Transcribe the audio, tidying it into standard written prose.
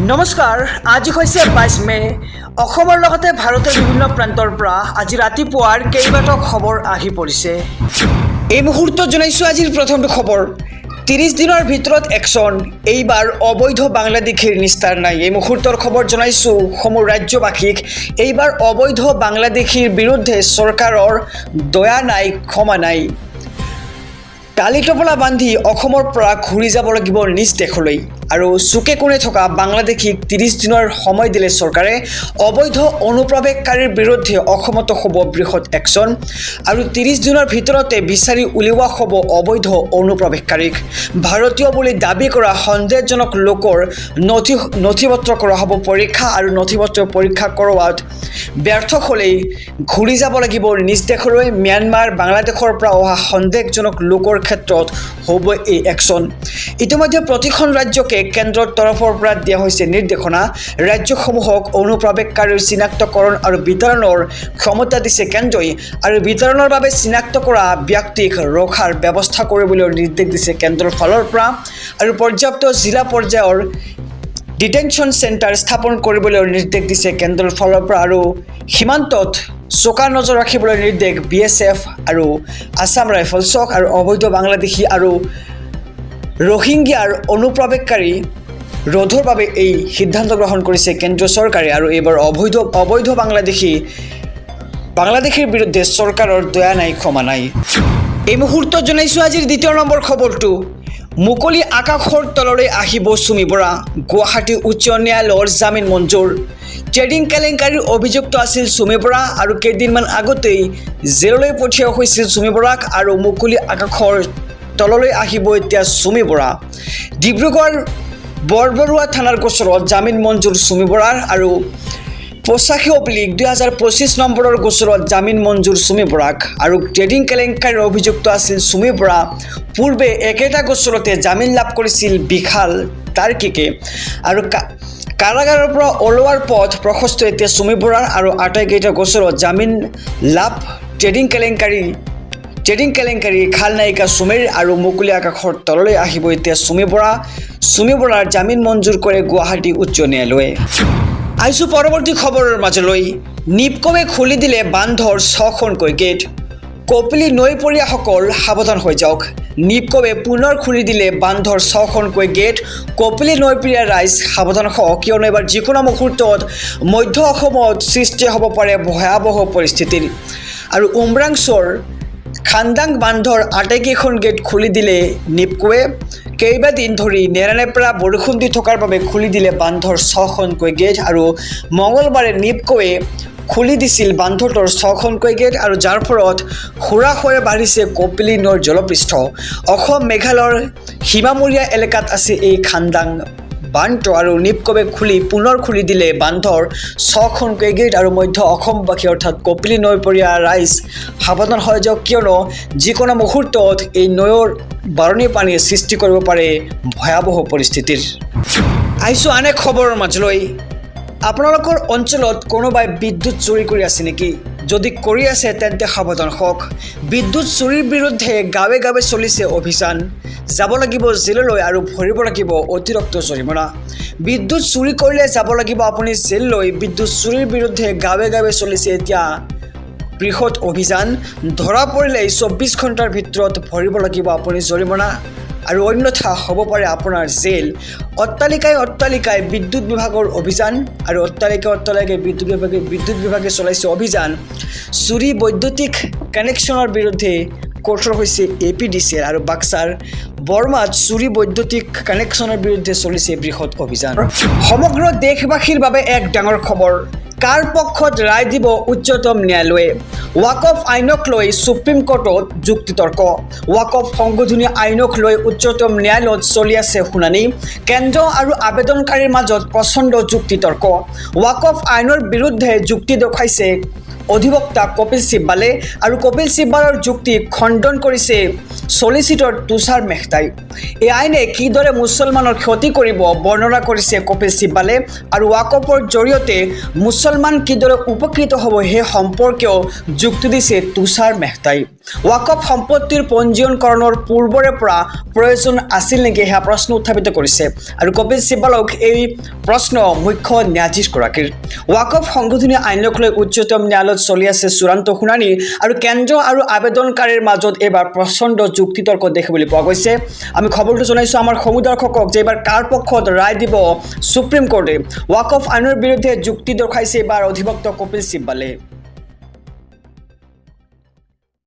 নমস্কাৰ, আজি হৈছে 22 মে। অসমৰ লগতে ভাৰতৰ বিভিন্ন প্ৰান্তৰ পৰা আজি ৰাতিপুৱাৰ কেইবাটাও খবৰ আহি পৰিছে। এই মুহূৰ্তত জনাইছোঁ আজিৰ প্ৰথমটো খবৰ। 30 দিনৰ ভিতৰত একশ্যন, এইবাৰ অবৈধ বাংলাদেশীৰ নিস্তাৰ নাই। এই মুহূৰ্তৰ খবৰ জনাইছোঁ সমূহ ৰাজ্যবাসীক। এইবাৰ অবৈধ বাংলাদেশীৰ বিৰুদ্ধে চৰকাৰৰ দয়া নাই, ক্ষমা নাই। টালি টপলা বান্ধি অসমৰ পৰা ঘূৰি যাব লাগিব নিজ দেশলৈ আৰু চুকে কোণে থকা বাংলাদেশীক 30 দিনৰ সময় দিলে চৰকাৰে। অবৈধ অনুপ্ৰৱেশকাৰীৰ বিৰুদ্ধে অসমতো হ'ব বৃহৎ একশ্যন আৰু 30 দিনৰ ভিতৰতে বিচাৰি উলিওৱা হ'ব অবৈধ অনুপ্ৰৱেশকাৰীক। ভাৰতীয় বুলি দাবী কৰা সন্দেহজনক লোকৰ নথিপত্ৰ কৰা হ'ব পৰীক্ষা আৰু নথিপত্ৰ পৰীক্ষা কৰোৱাত ব্যৰ্থ হ'লেই ঘূৰি যাব লাগিব নিজ দেশলৈ। ম্যানমাৰ, বাংলাদেশৰ পৰা অহা সন্দেহজনক লোকৰ ক্ষেত্ৰত হ'ব এই একশ্যন। ইতিমধ্যে প্ৰতিখন ৰাজ্যকে কেন্দ্ৰৰ তৰফৰ পৰা দিয়া হৈছে নিৰ্দেশনা। ৰাজ্যসমূহক অনুপ্ৰৱেশকাৰীৰ চিনাক্তকৰণ আৰু বিতৰণৰ ক্ষমতা দিছে কেন্দ্ৰই আৰু বিতৰণৰ বাবে চিনাক্ত কৰা ব্যক্তিক ৰখাৰ ব্যৱস্থা কৰিবলৈ নিৰ্দেশ দিছে কেন্দ্ৰৰ ফালৰ পৰা আৰু পৰ্যাপ্ত জিলা পৰ্যায়ৰ ডিটেনশ্যন চেণ্টাৰ স্থাপন কৰিবলৈ নিৰ্দেশ দিছে কেন্দ্ৰৰ ফালৰ পৰা আৰু সীমান্তত চোকা নজৰ ৰাখিবলৈ নিৰ্দেশ BSF আৰু আছাম ৰাইফলছক আৰু অবৈধ বাংলাদেশী আৰু ৰোহিংগিয়াৰ অনুপ্ৰৱেশকাৰী ৰোধৰ বাবে এই সিদ্ধান্ত গ্ৰহণ কৰিছে কেন্দ্ৰীয় চৰকাৰে আৰু এইবাৰ অবৈধ বাংলাদেশীৰ বিৰুদ্ধে চৰকাৰৰ দয়া নাই, ক্ষমা নাই। এই মুহূৰ্তত জনাইছোঁ আজিৰ দ্বিতীয় নম্বৰ খবৰটো। মুকলি আকাশৰ তললৈ আহিব চুমি বৰা, গুৱাহাটী উচ্চ ন্যায়ালয়ৰ জামিন মঞ্জুৰ। ট্ৰেডিং কেলেংকাৰীৰ অভিযুক্ত আছিল চুমি বৰা আৰু কেইদিনমান আগতেই জেললৈ পঠিওৱা হৈছিল চুমি বৰাক আৰু মুকলি আকাশৰ তললৈ আহিব এতিয়া চুমি বৰা। ডিব্ৰুগড় বৰবৰুৱা থানাৰ গোচৰত জামিন মঞ্জুৰ চুমি বৰাৰ আৰু 85/2025 নম্বৰৰ গোচৰত জামিন মঞ্জুৰ চুমি বৰাক আৰু ট্ৰেডিং কেলেংকাৰীৰ অভিযুক্ত আছিল চুমি বৰা। পূৰ্বে একেটা গোচৰতে জামিন লাভ কৰিছিল বিশাল তাৰ্কিকে আৰু কাৰাগাৰৰ পৰা ওলোৱাৰ পথ প্ৰশস্ত এতিয়া চুমি বৰাৰ আৰু আটাইকেইটা গোচৰত জামিন লাভ। ট্ৰেডিং কেলেংকাৰী খালনায়িকা চুমিৰ আৰু মুকলি আকাশৰ তললৈ আহিব এতিয়া চুমি বৰাৰ জামিন মঞ্জুৰ কৰে গুৱাহাটী উচ্চ ন্যায়ালয়ে। আহিছোঁ পৰৱৰ্তী খবৰৰ মাজলৈ। নিপকৱে খুলি দিলে বান্ধৰ 6খনকৈ গেট। কপিলী নৈপৰীয়াসকল সাৱধান হৈ যাওক। নিপকৱে পুনৰ খুলি দিলে বান্ধৰ 6খনকৈ গেট। কপিলী নৈপৰীয়া ৰাইজ সাৱধান হওক, কিয়নো এবাৰ যিকোনো মুহূৰ্তত মধ্য অসমত সৃষ্টি হ'ব পাৰে ভয়াৱহ পৰিস্থিতিৰ। আৰু উমৰাংচৰ খান্দাং বান্ধৰ আটাইকেইখন গেট খুলি দিলে নিপকৱে। কেইবাদিন ধৰি নেৰানেপেৰা বৰষুণ দি থকাৰ বাবে খুলি দিলে বান্ধৰ 6খনকৈ গেট আৰু মঙলবাৰে নিপকৱে খুলি দিছিল বান্ধটোৰ 6খনকৈ গেট আৰু যাৰ ফলত হুৰাহুৰে বাঢ়িছে কপিলী নৈৰ জলপৃষ্ঠ। অসম মেঘালয়ৰ সীমামূৰীয়া এলেকাত আছে এই খান্দাং বান্ধটো আৰু নিপকৱে পুনৰ খুলি দিলে বান্ধৰ 6খনকৈ গেট আৰু মধ্য অসমবাসী অৰ্থাৎ কপিলী নৈপৰীয়া ৰাইজ সাৱধান হৈ যাওক, কিয়নো যিকোনো মুহূৰ্তত এই নৈৰ বাৰণি পানীয়ে সৃষ্টি কৰিব পাৰে ভয়াৱহ পৰিস্থিতিৰ। আহিছোঁ আন এক খবৰৰ মাজলৈ। আপোনালোকৰ অঞ্চলত কোনোবাই বিদ্যুৎ চুৰি কৰি আছে নেকি? যদি কৰি আছে তেন্তে সাৱধান হওক। বিদ্যুৎ চুৰিৰ বিৰুদ্ধে গাঁৱে গাঁৱে চলিছে অভিযান। যাব লাগিব জেললৈ আৰু ভৰিব লাগিব অতিৰিক্ত জৰিমনা। বিদ্যুৎ চুৰি কৰিলে যাব লাগিব আপুনি জেললৈ। বিদ্যুৎ চুৰিৰ বিৰুদ্ধে গাঁৱে গাঁৱে চলিছে এতিয়া বৃহৎ অভিযান। ধৰা পৰিলে 24 ঘণ্টাৰ ভিতৰত ভৰিব লাগিব আপুনি জৰিমনা আৰু অন্যথা হ'ব পাৰে আপোনাৰ জেল। অট্টালিকাই বিদ্যুৎ বিভাগৰ অভিযান আৰু অট্টালিকাই বিদ্যুৎ বিভাগে চলাইছে অভিযান। চুৰি বৈদ্যুতিক কানেকশ্যনৰ বিৰুদ্ধে কঠোৰ হৈছে APDCL আৰু বাক্সাৰ বৰমাত চুৰি বৈদ্যুতিক কানেকশ্যনৰ বিৰুদ্ধে চলিছে বৃহৎ অভিযান। সমগ্ৰ দেশবাসীৰ বাবে এক ডাঙৰ খবৰ। কাৰ পক্ষত ৰায় দিব উচ্চতম ন্যায়ালয়ে? ৱাকফ আইনক লৈ সুপ্ৰিম কোৰ্টত যুক্তিতৰ্ক। ৱাকফ সংশোধনী আইনক লৈ উচ্চতম ন্যায়ালয়ত চলি আছে শুনানি। কেন্দ্ৰ আৰু আবেদনকাৰীৰ মাজত প্ৰচণ্ড যুক্তিতৰ্ক। ৱাকফ আইনৰ বিৰুদ্ধে যুক্তি দেখুৱাইছে অধিবক্তা কপিল চিব্বালে আৰু কপিল চিব্বালৰ যুক্তি খণ্ডন কৰিছে চলিচিটৰ তুষাৰ মেহতাই। এই আইনে কিদৰে মুছলমানৰ ক্ষতি কৰিব বৰ্ণনা কৰিছে কপিল চিব্বালে আৰু ৱাকফৰ জৰিয়তে মুছলমান কিদৰে উপকৃত হ'ব সেই সম্পৰ্কেও যুক্তি দিছে তুষাৰ মেহতাই। ৱাকফ সম্পত্তিৰ পঞ্জীয়নকৰণৰ পূৰ্বৰে পৰা প্ৰয়োজন আছিল নেকি সেয়া প্ৰশ্ন উত্থাপিত কৰিছে আৰু কপিল চিব্বালক এই প্ৰশ্ন মুখ্য ন্যায়াধীশগৰাকীৰ। ৱাকফ সংশোধনী আইনক লৈ উচ্চতম ন্যায়ালয়ত চলি আছে চূড়ান্ত শুনানি আৰু কেন্দ্ৰ আৰু আবেদনকাৰীৰ মাজত এইবাৰ প্ৰচণ্ড যুক্তিতৰ্ক দেখিবলৈ পোৱা গৈছে। আমি খবৰটো জনাইছোঁ আমাৰ সমুদৰ্শকক যে এইবাৰ কাৰ পক্ষত ৰায় দিব সুপ্ৰিম কোৰ্টে। ৱাকফ আইনৰ বিৰুদ্ধে যুক্তি দৰ্শাইছে এইবাৰ অধিবক্তা কপিল চিব্বালে।